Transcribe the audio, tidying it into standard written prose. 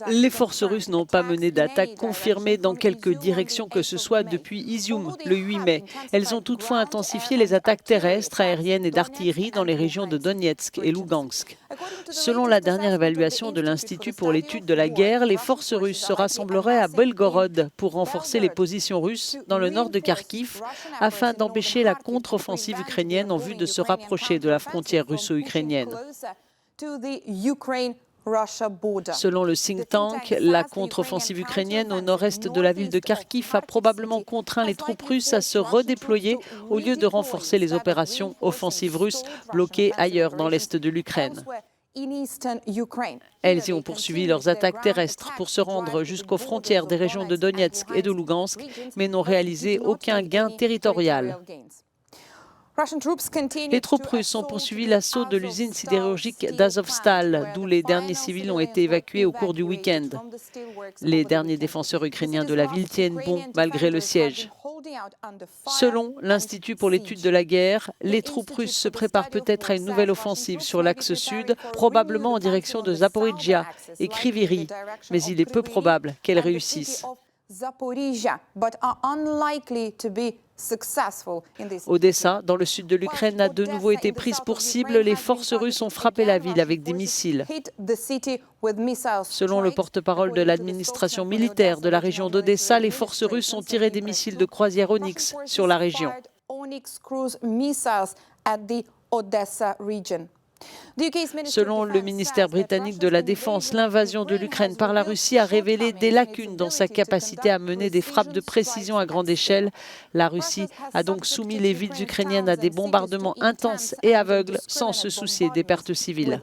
Les forces russes n'ont pas mené d'attaque confirmée dans quelque direction que ce soit depuis Izium, le 8 mai. Elles ont toutefois intensifié les attaques terrestres, aériennes et d'artillerie dans les régions de Donetsk et Lugansk. Selon la dernière évaluation de l'Institut pour l'étude de la guerre, les forces russes se rassembleraient à Belgorod pour renforcer les positions russes dans le nord de Kharkiv afin d'empêcher la contre-offensive ukrainienne en vue de se rapprocher de la frontière russo-ukrainienne. Selon le think tank, la contre-offensive ukrainienne au nord-est de la ville de Kharkiv a probablement contraint les troupes russes à se redéployer au lieu de renforcer les opérations offensives russes bloquées ailleurs dans l'est de l'Ukraine. Elles y ont poursuivi leurs attaques terrestres pour se rendre jusqu'aux frontières des régions de Donetsk et de Lugansk, mais n'ont réalisé aucun gain territorial. Les troupes russes ont poursuivi l'assaut de l'usine sidérurgique d'Azovstal, d'où les derniers civils ont été évacués au cours du week-end. Les derniers défenseurs ukrainiens de la ville tiennent bon malgré le siège. Selon l'Institut pour l'étude de la guerre, les troupes russes se préparent peut-être à une nouvelle offensive sur l'axe sud, probablement en direction de Zaporijjia et Kryvyi, mais il est peu probable qu'elles réussissent. Odessa, dans le sud de l'Ukraine, a de nouveau été prise pour cible. Les forces russes ont frappé la ville avec des missiles. Selon le porte-parole de l'administration militaire de la région d'Odessa, les forces russes ont tiré des missiles de croisière Onyx sur la région. Selon le ministère britannique de la Défense, l'invasion de l'Ukraine par la Russie a révélé des lacunes dans sa capacité à mener des frappes de précision à grande échelle. La Russie a donc soumis les villes ukrainiennes à des bombardements intenses et aveugles sans se soucier des pertes civiles.